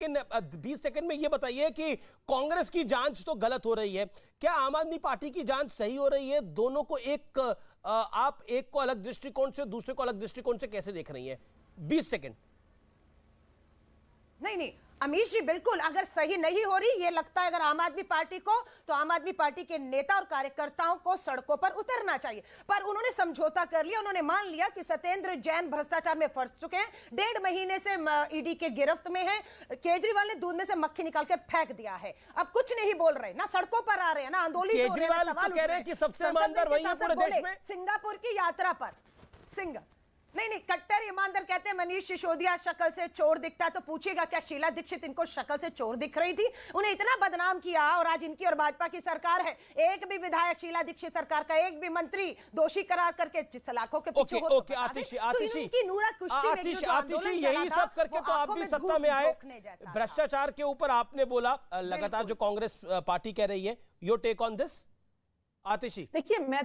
लेकिन 20 सेकंड में ये बताइए कि कांग्रेस की जांच तो गलत हो रही है, क्या आम आदमी पार्टी की जांच सही हो रही है? दोनों को आप एक को अलग दृष्टिकोण से, दूसरे को अलग दृष्टिकोण से कैसे देख रही हैं? 20 सेकंड। नहीं अमीश जी, बिल्कुल अगर सही नहीं हो रही ये लगता है अगर आम आदमी पार्टी को, तो आम आदमी पार्टी के नेता और कार्यकर्ताओं को सड़कों पर उतरना चाहिए। पर उन्होंने समझौता कर लिया, उन्होंने मान लिया कि सत्येंद्र जैन भ्रष्टाचार में फंस चुके हैं, 1.5 महीने से ईडी के गिरफ्त में हैं। केजरीवाल ने दूध में से मक्खी निकाल के फेंक दिया है, अब कुछ नहीं बोल रहे, ना सड़कों पर आ रहे हैं, ना आंदोलन हो रहे हैं। केजरीवाल कह रहे हैं कि सबसे ईमानदार वही है पूरे देश में। सिंगापुर की यात्रा पर नहीं कट्टर ईमानदार कहते हैं मनीष सिसोदिया शक्ल से चोर दिखता है, तो पूछिएगा क्या शीला दीक्षित इनको शक्ल से चोर दिख रही थी? उन्हें इतना बदनाम किया और आज इनकी और भाजपा की सरकार है, एक भी विधायक शीला दीक्षित सरकार का, एक भी मंत्री दोषी करार करके सलाखों के पीछे हो। आतिशी यही सब करके तो आप भी सत्ता में आए। भ्रष्टाचार के ऊपर आपने बोला लगातार जो कांग्रेस पार्टी कह रही है, योर टेक ऑन दिस आतिशी? देखिए, मैं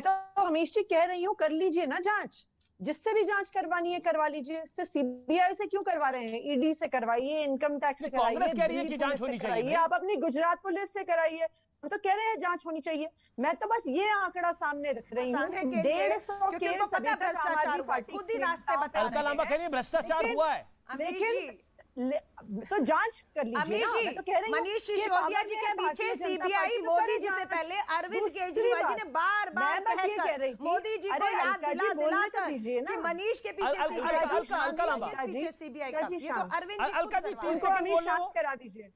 तो अमीश जी कह रही हूँ, कर लीजिए ना जांच, जिससे भी जांच करवानी है करवा लीजिए। इससे सीबीआई से क्यों करवा रहे हैं? ईडी से करवाइए, इनकम टैक्स से कराइए, कांग्रेस कह रही है कि जांच होनी चाहिए। आप अपनी गुजरात पुलिस से कराइए, हम तो कह रहे हैं जांच होनी चाहिए। मैं तो बस ये आंकड़ा सामने रख रही हूँ, 150 केस भ्रष्टाचार खुद ही रास्ते बता रहे हैं। अलका लांबा कह रही है भ्रष्टाचार हुआ है, लेकिन तो जांच कर लीजिए ना। मैं तो कह रही हूं मनीष सिसोदिया जी के पीछे सीबीआई मोदी जी से पहले अरविंद केजरीवाल जी ने बार मोदी जी को याद दिलाकर कि मनीष के पीछे सीबीआई का, ये तो अरविंद शांत करा दीजिए,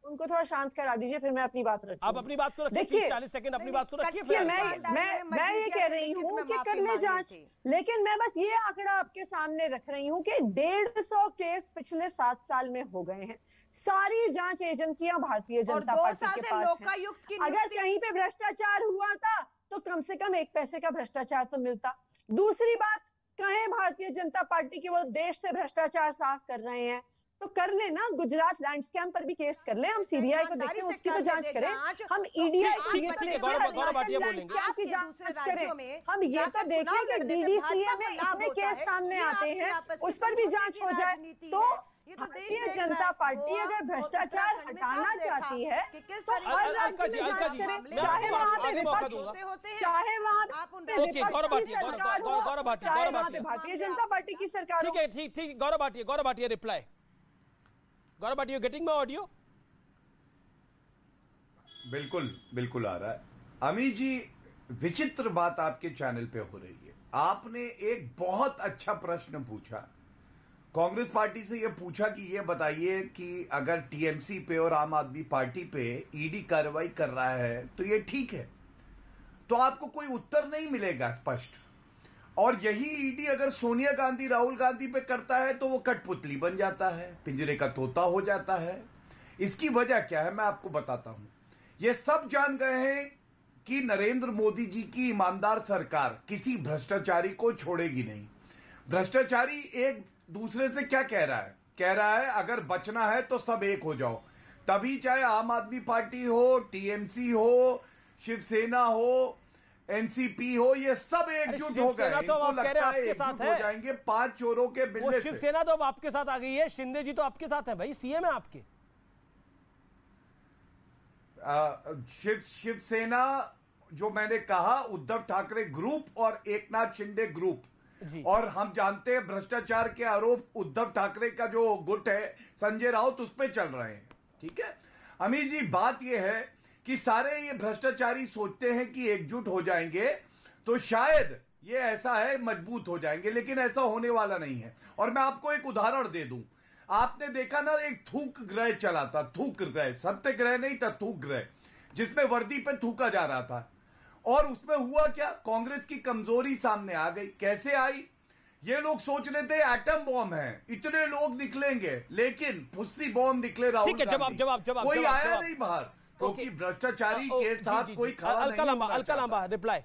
उनको थोड़ा शांत करा दीजिए, फिर मैं अपनी बात रखती हूं। आप अपनी बात को रखिए, 40 सेकंड अपनी बात को रखिए। मैं ये कह रही हूँ कि कर ले जांच, लेकिन मैं बस ये आंकड़ा आपके सामने रख रही हूँ कि 150 केस पिछले 7 साल में हो गए हैं। सारी जांच एजेंसियां भारतीय जनता पार्टी के पास हैं। अगर कहीं पे भ्रष्टाचार हुआ था तो कम से कम 1 पैसे का भ्रष्टाचार तो मिलता। दूसरी बात, कहें भारतीय जनता पार्टी की वो देश से भ्रष्टाचार साफ कर रहे हैं, तो कर ले ना। गुजरात लैंड स्कैम पर भी केस कर ले, हम सीबीआई को देखें, उसकी तो जांच करें। हम ईडीआई की जांच करें, हम ये तो देखें कि डीडीसीए में इतने केस सामने आते हैं, उस पर भी जांच हो जाए। तो भारतीय जनता पार्टी अगर भ्रष्टाचार हटाना चाहती है तो हर राज्य में जांच करें, चाहे वहां पे विपक्ष, चाहे वहां पे भारतीय जनता पार्टी की सरकार। ठीक है, ठीक। Gaurav Bhatia reply. Gaurav Bhatia, getting my audio? बिल्कुल आ रहा है। अमी जी, विचित्र बात आपके चैनल पे हो रही है। आपने एक बहुत अच्छा प्रश्न पूछा, कांग्रेस पार्टी से यह पूछा कि यह बताइए कि अगर टीएमसी पे और आम आदमी पार्टी पे ईडी कार्रवाई कर रहा है तो यह ठीक है, तो आपको कोई उत्तर नहीं मिलेगा स्पष्ट। और यही ईडी अगर सोनिया गांधी, राहुल गांधी पे करता है तो वो कठपुतली बन जाता है, पिंजरे का तोता हो जाता है। इसकी वजह क्या है मैं आपको बताता हूं। ये सब जान गए हैं कि नरेंद्र मोदी जी की ईमानदार सरकार किसी भ्रष्टाचारी को छोड़ेगी नहीं। भ्रष्टाचारी एक दूसरे से क्या कह रहा है अगर बचना है तो सब एक हो जाओ, तभी चाहे आम आदमी पार्टी हो, टीएमसी हो, शिवसेना हो, एनसीपी हो, ये सब एकजुट हो गए। तो आप कह रहे हैं आपके साथ है, हो जाएंगे 5 चोरों के बिल्ले से। शिवसेना तो अब आपके साथ आ गई है, शिंदे जी तो आपके साथ है भाई, सीएम है आपके। शिवसेना जो मैंने कहा, उद्धव ठाकरे ग्रुप और एकनाथ शिंदे ग्रुप जी। और हम जानते हैं भ्रष्टाचार के आरोप उद्धव ठाकरे का जो गुट है संजय राउत, उस पर चल रहे हैं। ठीक है अमीर जी, बात यह है कि सारे ये भ्रष्टाचारी सोचते हैं कि एकजुट हो जाएंगे तो शायद ये ऐसा है मजबूत हो जाएंगे, लेकिन ऐसा होने वाला नहीं है। और मैं आपको एक उदाहरण दे दूं, आपने देखा ना एक थूक ग्रह चला था, थूक ग्रह, सत्याग्रह नहीं था, थूक ग्रह, जिसमें वर्दी पे थूका जा रहा था। और उसमें हुआ क्या, कांग्रेस की कमजोरी सामने आ गई। कैसे आई? ये लोग सोच रहे थे एटम बॉम्ब है, इतने लोग निकलेंगे, लेकिन फुस्सी बॉम्ब निकले राहुल गांधी। जवाब कोई आया नहीं बाहर, क्योंकि भ्रष्टाचारी के साथ कोई खड़ा नहीं होना चाहता। अलका लांबा रिप्लाई।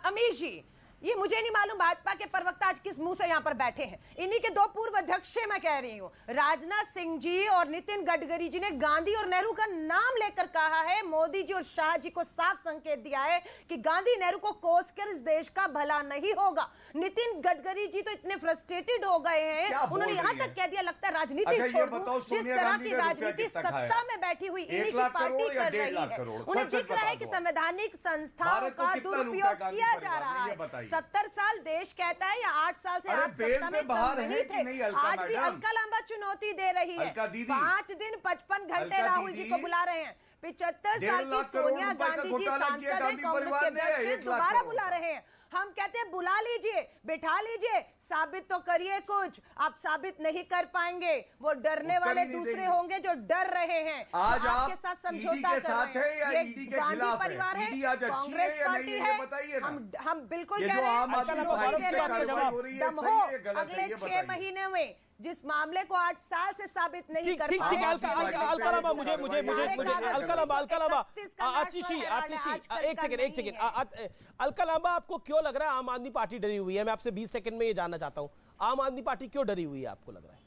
अमीश जी, ये मुझे नहीं मालूम भाजपा के प्रवक्ता आज किस मुंह से यहाँ पर बैठे हैं। इन्हीं के दो पूर्व अध्यक्ष से मैं कह रही हूँ, राजनाथ सिंह जी और नितिन गडकरी जी ने गांधी और नेहरू का नाम लेकर कहा है, मोदी जी और शाह जी को साफ संकेत दिया है कि गांधी नेहरू को कोसकर इस देश का भला नहीं होगा। नितिन गडकरी जी तो इतने फ्रस्ट्रेटेड हो गए हैं, उन्होंने यहाँ तक कह दिया लगता है राजनीति छोड़ दूं। जिस तरह की राजनीति सत्ता में बैठी हुई इन्हीं की पार्टी कर रही है, उन्हें दिख रहा है कि संवैधानिक संस्थाओं का दुरुपयोग किया जा रहा है। 70 साल देश कहता है या 8 साल से आप सत्ता में बाहर नहीं थे। आज भी अलका लांबा चुनौती दे रही है। 5 दिन 55 घंटे राहुल जी को बुला रहे हैं। 75 साल की सोनिया गांधी जी सांसद है, कांग्रेस के अध्यक्ष दोबारा बुला रहे हैं। हम कहते हैं बुला लीजिए, बिठा लीजिए, साबित तो करिए कुछ। आप साबित नहीं कर पाएंगे, वो डरने वाले दूसरे होंगे जो डर रहे हैं। आज आपके साथ समझौता कर रहे हैं। या ईडी के खिलाफ है? ईडी आज अच्छी है या नहीं है, ये बताइए ना। हम बिल्कुल कह रहे हैं दम हो अगले 6 महीने में जिस मामले को 8 साल से साबित नहीं कर पाए। अलका लांबा, आपको क्यों लग रहा है आम आदमी पार्टी डरी हुई है? मैं आपसे 20 सेकंड में ये जानना चाहता हूं, आम आदमी पार्टी क्यों डरी हुई है आपको लग रहा है?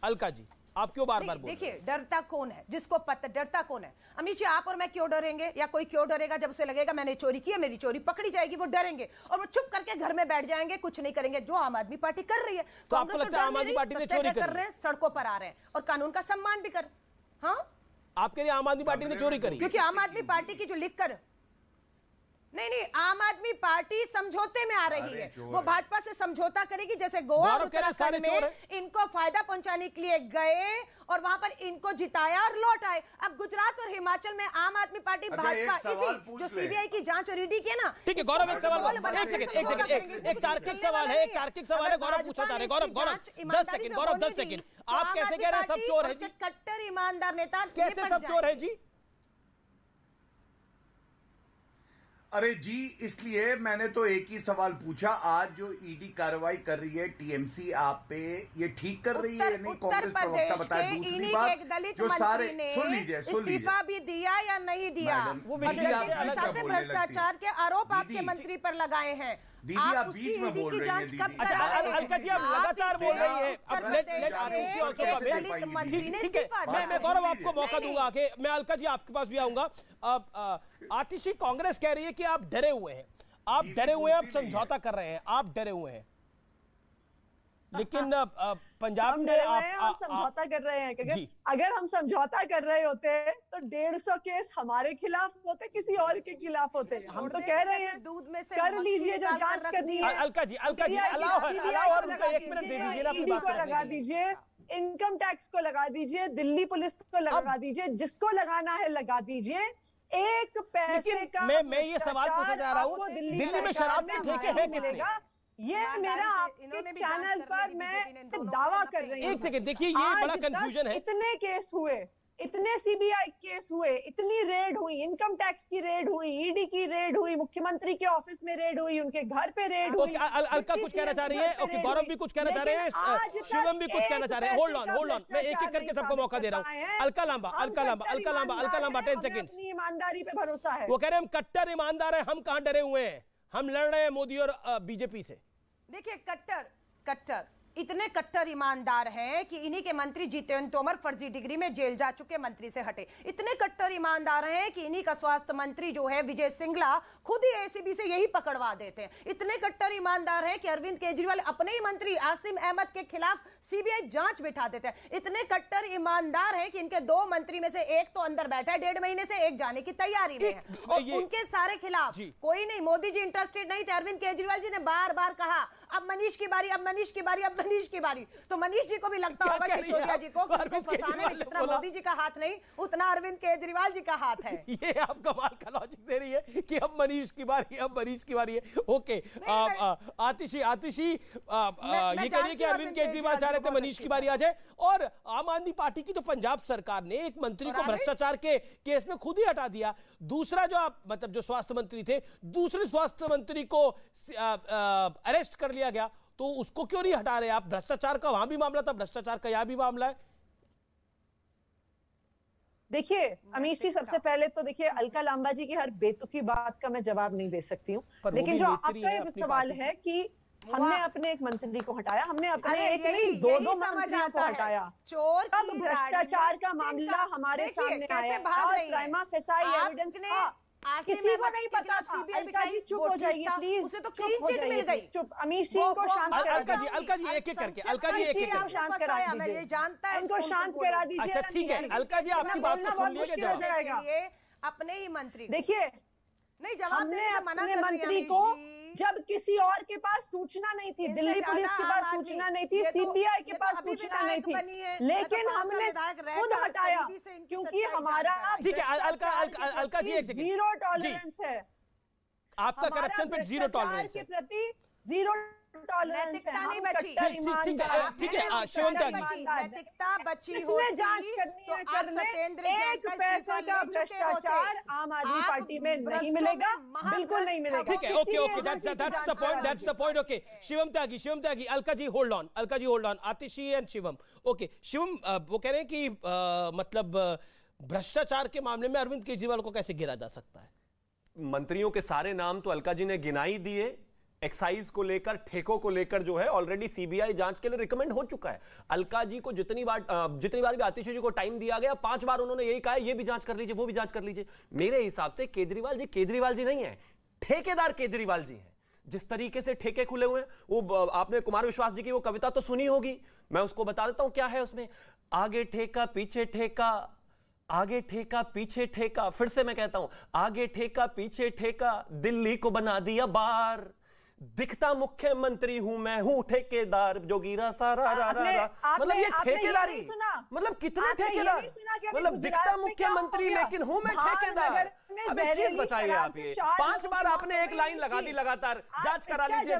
अलका जी, आप क्यों बार बार बोल रहे हैं? देखिए, डरता कौन है? जिसको पता डरता कौन है? अमित जी, आप और मैं क्यों डरेंगे? या कोई क्यों डरेगा? जब उसे लगेगा मैंने चोरी की है, मेरी चोरी पकड़ी जाएगी, वो डरेंगे और वो चुप करके घर में बैठ जाएंगे, कुछ नहीं करेंगे, जो आम आदमी पार्टी कर रही है। तो आपको लगता है आम आदमी पार्टी ने चोरी कर रहे हैं, सड़कों पर आ रहे हैं और कानून का सम्मान भी कर। हाँ, आपके लिए आम आदमी पार्टी ने चोरी करी? क्योंकि आम आदमी पार्टी की जो लिखकर नहीं, आम आदमी पार्टी समझौते में आ रही है। वो भाजपा से समझौता करेगी, जैसे गोवा और उत्तराखंड में इनको फायदा पहुंचाने के लिए गए और वहां पर इनको जिताया और लौट आए। अब गुजरात और हिमाचल में आम आदमी पार्टी भाजपा इसी जो सीबीआई की जांच और ईडी के ना। ठीक है गौरव, एक सवाल, एक तार्किक सवाल है, गौरव पूछना चाह रहे हैं। गौरव 10 सेकंड, गौरव 10 सेकंड। आप कैसे कह रहे हैं सब चोर है जी? कट्टर ईमानदार नेता कैसे सब चोर है जी? अरे जी, इसलिए मैंने तो एक ही सवाल पूछा, आज जो ईडी कार्रवाई कर रही है टीएमसी आप पे, ये ठीक कर रही है या नहीं? कांग्रेस प्रवक्ता बताए। दूसरी बात, जो सारे सुन लीजिए इस्तीफा भी दिया या नहीं दिया, भ्रष्टाचार के आरोप आपके मंत्री पर लगाए हैं। दीदी आप बीच में बोल रही हैं। अलका जी, आप लगातार बोल रही हैं। ठीक है, मैं गौरव आपको मौका दूंगा कि मैं अलका जी आपके पास भी आऊंगा। आतिशी, कांग्रेस कह रही है कि आप डरे हुए हैं, आप डरे हुए हैं, आप समझौता कर रहे हैं, आप डरे हुए हैं, लेकिन पंजाब में आप समझौता कर रहे हैं। क्योंकि अगर हम समझौता कर रहे होते तो 150 केस हमारे खिलाफ होते, किसी और के खिलाफ होते। हम तो कह रहे हैं दूध में से कर लीजिए जो जांच करनी है। अलका जी अलाउ उनको 1 मिनट दे दीजिए ना, अपनी बात को लगा दीजिए, इनकम टैक्स को लगा दीजिए, दिल्ली पुलिस को लगा दीजिए, जिसको लगाना है लगा दीजिए। एक पैसे का मैं ये सवाल पूछना चाह रहा हूँ, दिल्ली में शराब के ठेके हैं कितने? ये मेरा आपके चैनल पर मैं दावा कर रही हूँ। एक सेकंड देखिए, ये बड़ा कंफ्यूजन है। इतने केस हुए, इतने सीबीआई केस हुए, इतनी रेड हुई, इनकम टैक्स की रेड हुई, ईडी की रेड हुई, मुख्यमंत्री के ऑफिस में रेड हुई, उनके घर पे रेड हुई। अलका कुछ कहना चाह रही है, ओके, गौरव भी कुछ कहना चाह रहे हैं, शिवम भी कुछ कहना चाह रहे हैं। होल्ड ऑन, मैं एक एक करके सबको मौका दे रहा हूँ। अलका लांबा 10 सेकंड। अपनी ईमानदारी पे भरोसा है। वो कह रहे हैं हम कट्टर ईमानदार हैं, हम कहां डरे हुए हैं, हम लड़ रहे हैं मोदी और बीजेपी से। देखिए, कट्टर इतने कट्टर ईमानदार हैं कि इन्हीं के मंत्री जितेंद्र तोमर फर्जी डिग्री में जेल जा चुके मंत्री से हटे। इतने कट्टर ईमानदार हैं कि इन्हीं का स्वास्थ्य मंत्री जो है विजय सिंगला खुद ही एसीबी से यही पकड़वा देते हैं। इतने कट्टर ईमानदार हैं कि अरविंद केजरीवाल अपने ही मंत्री आसिम अहमद के खिलाफ सीबीआई जांच बिठा देते हैं। इतने कट्टर ईमानदार हैं कि इनके 2 मंत्री में से एक तो अंदर बैठा है, 1.5 महीने से, एक जाने की तैयारी में है और उनके सारे खिलाफ कोई नहीं। मोदी जी इंटरेस्टेड नहीं थे। अरविंद केजरीवाल जी ने बार बार कहा अब मनीष की बारी, अब मनीष की बारी, अब मनीष की बारी। तो मनीष जी को भी लगता होगा सिसोदिया जी को फंसाने में जितना मोदी जी का हाथ नहीं, उतना अरविंद केजरीवाल जी का हाथ है। ये आप कमाल का लॉजिक दे रही है कि अब मनीष की बारी, अब मनीष की बारी है। ओके, आतिशी ये कह रही है कि अरविंद केजरीवाल चाह रहे थे मनीष की बारी आ जाए। और आम आदमी पार्टी की तो पंजाब सरकार ने एक मंत्री को भ्रष्टाचार के केस में खुद ही हटा दिया। दूसरा जो आप मतलब जो स्वास्थ्य मंत्री थे, दूसरे स्वास्थ्य मंत्री को अरेस्ट कर लिया गया, तो उसको क्यों नहीं हटा रहे आप? भ्रष्टाचार का वहां भी मामला था, भ्रष्टाचार का यहां भी मामला है। देखिए अमीश जी, सबसे पहले तो देखिए अलका लांबा जी की हर बेतुकी बात का मैं जवाब नहीं दे सकती हूँ, लेकिन जो आपका एक सवाल है कि हमने अपने एक मंत्री को हटाया, हमने अपने एक नहीं दो मंत्रियों को हटाया, चोर कब भ्रष्टाचार का मामला हमारे सामने आया और प्राइमा फेसाई एविडेंस था, किसी को नहीं पता था। अलका जी चुप हो जाइए प्लीज, उसे तो क्लीन चिट मिल गई। चुप, अमीश जी को शांत करा दीजिए। अलका जी एक एक करके, अलका जी एक एक करके शांत करा दीजिए, जानता है उनको शांत करा दीजिए। अच्छा ठीक है अलका जी, आपकी बात को सुन लिया अपने ही मंत्री देखिए, नहीं जवाब हमने अपने मंत्री को जब किसी और के पास सूचना नहीं थी, दिल्ली पुलिस के पास सूचना नहीं थी, सीबीआई के पास सूचना नहीं थी, लेकिन हमने खुद हटाया क्योंकि हमारा ठीक है अलका जी एक सेकंड, जीरो टॉलरेंस है, आपका करप्शन पे जीरो टॉलरेंस के प्रति जीरो टॉलरेंस है। ठीक है शिवम त्यागी, नैतिकता बची इसमें जांच करनी है, करने एक पैसे का भ्रष्टाचार आम आदमी पार्टी में नहीं मिलेगा, बिल्कुल नहीं मिलेगा। ठीक है okay that's the point okay. Shivam Tyagi Alka ji hold on Atishi and Shivam. Okay Shivam, वो कह रहे हैं कि मतलब भ्रष्टाचार के मामले में अरविंद केजरीवाल को कैसे गिरा जा सकता है? मंत्रियों के सारे नाम तो अलका जी ने गिनाई दिए, एक्साइज को लेकर, ठेकों को लेकर जो है ऑलरेडी सीबीआई जांच के लिए रिकमेंड हो चुका है। अलका जी को जितनी बार भी आतिशी जी को टाइम दिया गया, 5 बार उन्होंने यही कहा ये भी जांच कर लीजिए, वो भी जांच कर लीजिए। मेरे हिसाब से केजरीवाल जी नहीं है, ठेकेदार केजरीवाल जी हैं। जिस तरीके से ठेके खुले हुए हैं, वो आपने कुमार विश्वास जी की वो कविता तो सुनी होगी, मैं उसको बता देता हूं क्या है उसमें। आगे ठेका पीछे ठेका, आगे ठेका पीछे ठेका, फिर से मैं कहता हूं आगे ठेका पीछे ठेका, दिल्ली को बना दिया बार, दिखता मुख्यमंत्री हूं मैं हूं ठेकेदार, जोगीरा सारा रा रा रा। मतलब ये ठेकेदारी, मतलब कितने ठेकेदार, मतलब दिखता मुख्यमंत्री लेकिन हूं मैं ठेकेदार। अब एक चीज बताइए आप, ये 5 बार आपने एक लाइन लगा दी लगातार, जांच करा लीजिए,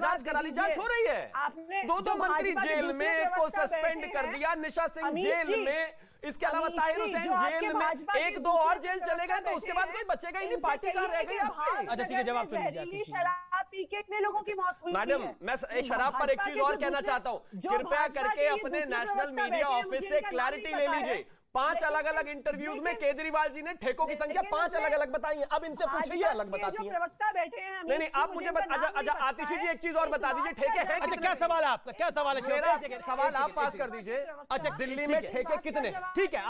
जांच हो रही है। 2 मंत्री जेल में, एक को सस्पेंड कर दिया, निशा सिंह जेल में, इसके अलावा ताहिर हुसैन जेल में, 1-2 और जेल चले गए, तो उसके बाद कोई बचेगा ही नहीं, पार्टी कहां रह गई आपकी? अच्छा ठीक है, जवाब सुन लीजिए। शराब पी के कितने लोगों की मौत हुई? मैडम मैं शराब पर एक चीज और कहना चाहता हूं, कृपया करके अपने नेशनल मीडिया ऑफिस से क्लैरिटी ले लीजिए। 5 अलग-अलग इंटरव्यूज में केजरीवाल जी ने ठेकों की संख्या 5 अलग-अलग बताई है। अब इनसे पूछिए, अलग बताती है। नहीं आप मुझे अच्छा आतिशी जी एक चीज और बता दीजिए, ठेके हैं? अच्छा क्या सवाल है आपका, क्या सवाल है? मेरा सवाल आप पास कर दीजिए। अच्छा दिल्ली में ठेके कितने? ठीक है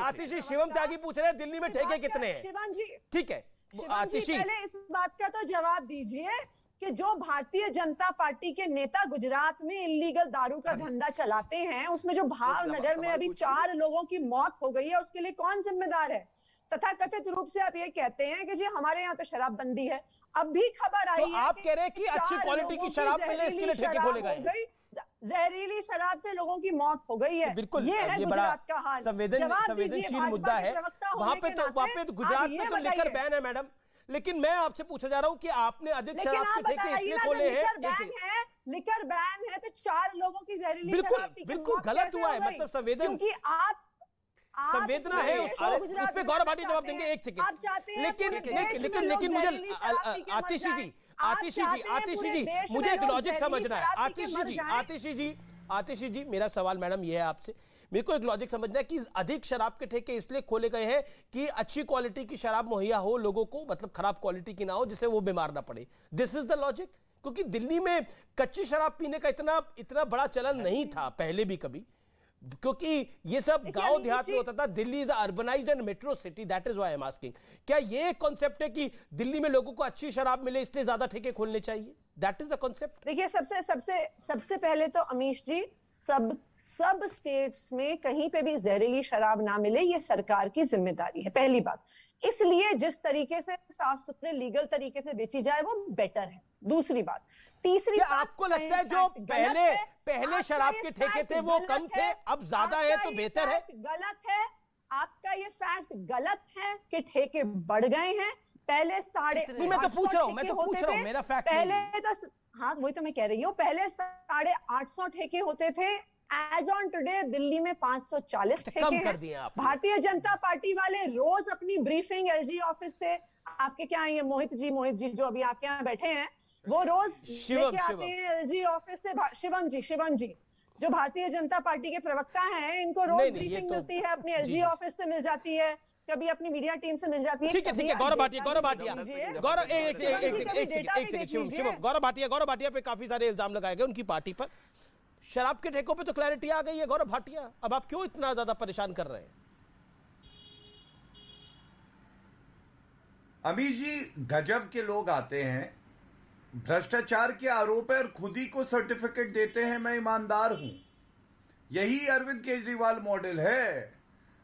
आतिशी शिवम त्यागी पूछ रहे हैं दिल्ली में ठेके कितने हैं? शिवम जी ठीक है आतिशी, पहले इस बात का तो जवाब दीजिए कि जो भारतीय जनता पार्टी के नेता गुजरात में इल्लीगल दारू का धंधा चलाते हैं, उसमें जो भावनगर में अभी 4 लोगों की मौत हो गई है, उसके लिए कौन जिम्मेदार है? तथा कथित रूप से आप ये कहते हैं कि जी हमारे यहाँ तो शराबबंदी है। अब भी खबर आई तो आप कह रहे हैं कि अच्छी क्वालिटी की शराब मिले, इसके लिए ठेके खोले गए। जहरीली शराब से लोगों की मौत हो गई है। बिल्कुल, ये है गुजरात का हाल। संवेदनशील मुद्दा है। वहां पे तो गुजरात में तो लिकर बैन है मैडम, लेकिन मैं आपसे पूछा जा रहा हूं कि आपने अधिक शराब के ठेके इसलिए खोले हैं। लिकर बैन है तो 4 लोगों की जहरीली बिल्कुल गलत हुआ है, मतलब संवेदना है उस पे गौरव भाटी जवाब देंगे। एक सेकंड, लेकिन मुझे आतिशी जी मुझे एक लॉजिक समझना है। आतिशी जी मेरा सवाल मैडम ये है आपसे, मेरे को एक लॉजिक समझना है कि अधिक शराब के ठेके इसलिए खोले गए हैं कि अच्छी क्वालिटी की शराब मुहैया हो लोगों को, मतलब खराब क्वालिटी की ना हो जिससे वो बीमार ना पड़े। दिस इज द लॉजिक, क्योंकि दिल्ली में कच्ची शराब पीने का इतना बड़ा चलन नहीं था पहले भी कभी, क्योंकि ये सब गांव देहात में होता था। Delhi is urbanised and metro city, that is why I am asking. क्या ये कॉन्सेप्ट है कि दिल्ली में लोगों को अच्छी शराब मिले इसलिए ज्यादा ठेके खोलने चाहिए? That is the concept. देखिए सबसे पहले तो अमीश जी, सब स्टेट्स में कहीं पे भी जहरीली शराब ना मिले ये सरकार की जिम्मेदारी है, पहली बात। इसलिए जिस तरीके से साफ सुथरे लीगल तरीके से बेची जाए वो बेटर है। दूसरी बात, तीसरी बात, आपको लगता है जो पहले शराब के ठेके थे वो कम थे, अब ज्यादा है तो बेहतर है? गलत है, आपका ये फैक्ट गलत है कि ठेके बढ़ गए हैं। पहले 850 मैं तो पूछ रहा हूँ मेरा फैक्ट पहले तो, हाँ वही तो मैं कह रही हूँ, पहले 850 ठेके होते थे। एज ऑन टुडे दिल्ली में 540 ठेके कम कर दिए आप। भारतीय जनता पार्टी वाले रोज अपनी ब्रीफिंग एलजी ऑफिस से, आपके क्या ये मोहित जी जो अभी आपके यहाँ बैठे हैं, वो रोज लेके आते हैं एलजी ऑफिस से। शिवम जी जो भारतीय जनता पार्टी के प्रवक्ता हैं, इनको रोज ब्रीफिंग मिलती है, अपनी एसजी ऑफिस से मिल जाती है, कभी अपनी मीडिया टीम से मिल जाती है। ठीक है गौरव भाटिया गौरव भाटिया पे काफी सारे इल्जाम लगाए गए उनकी पार्टी पर। शराब के ठेकों पे तो क्लैरिटी आ गई है गौरव भाटिया, अब आप क्यों इतना ज्यादा परेशान कर रहे हैं? अमी जी, गजब के लोग आते हैं, भ्रष्टाचार के आरोप है और खुद ही को सर्टिफिकेट देते हैं मैं ईमानदार हूं। यही अरविंद केजरीवाल मॉडल है,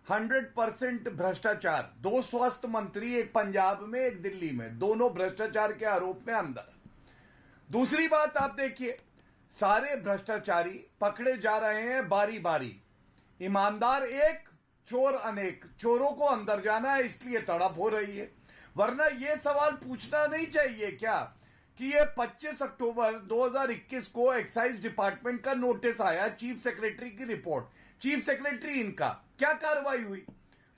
100% भ्रष्टाचार। 2 स्वास्थ्य मंत्री, एक पंजाब में एक दिल्ली में, दोनों भ्रष्टाचार के आरोप में अंदर। दूसरी बात आप देखिए, सारे भ्रष्टाचारी पकड़े जा रहे हैं बारी बारी, ईमानदार एक, चोर अनेक। चोरों को अंदर जाना है इसलिए तड़प हो रही है, वरना यह सवाल पूछना नहीं चाहिए क्या कि ये 25 अक्टूबर 2021 को एक्साइज डिपार्टमेंट का नोटिस आया, चीफ सेक्रेटरी की रिपोर्ट, चीफ सेक्रेटरी इनका, क्या कार्रवाई हुई?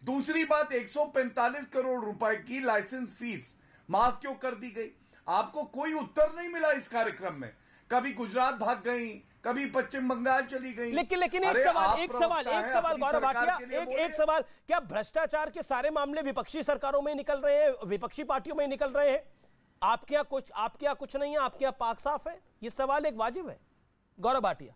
दूसरी बात, 145 करोड़ रुपए की लाइसेंस फीस माफ क्यों कर दी गई? आपको कोई उत्तर नहीं मिला इस कार्यक्रम में। कभी गुजरात भाग गई, कभी पश्चिम बंगाल चली गई। लेकिन एक सवाल गौरव भाटिया, एक सवाल, क्या भ्रष्टाचार के सारे मामले विपक्षी सरकारों में निकल रहे हैं, विपक्षी पार्टियों में निकल रहे हैं? आपके यहाँ कुछ नहीं है, आपके यहाँ पाक साफ है? ये सवाल एक वाजिब है गौरव भाटिया।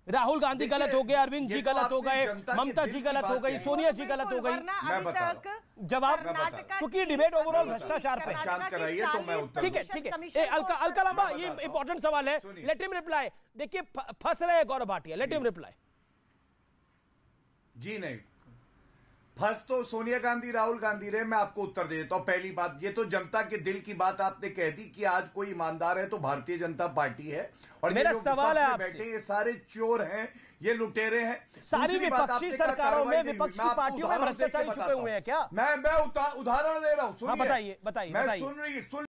राहुल गांधी गलत हो गए, अरविंद जी गलत हो गए, ममता जी गलत हो गई, सोनिया जी गलत हो गई। जवाब, क्योंकि डिबेट ओवरऑल भ्रष्टाचार पे ठीक है। अलका लांबा, ये इंपॉर्टेंट सवाल है, लेट हिम रिप्लाई। देखिए फंस रहे हैं Gaurav Bhatia, let him reply. जी नहीं, फंस तो सोनिया गांधी राहुल गांधी रहे, मैं आपको उत्तर दे देता हूं। पहली बात, ये तो जनता के दिल की बात आपने कह दी कि आज कोई ईमानदार है तो भारतीय जनता पार्टी है, और मेरा सवाल है बैठे ये सारे चोर हैं, ये लुटेरे हैं। सारी विपक्षी सरकारों में विपक्षी पार्टियों में भ्रष्टाचारी छुपे हुए हैं क्या? मैं उदाहरण दे रहा हूं, बताइए। मैं सुन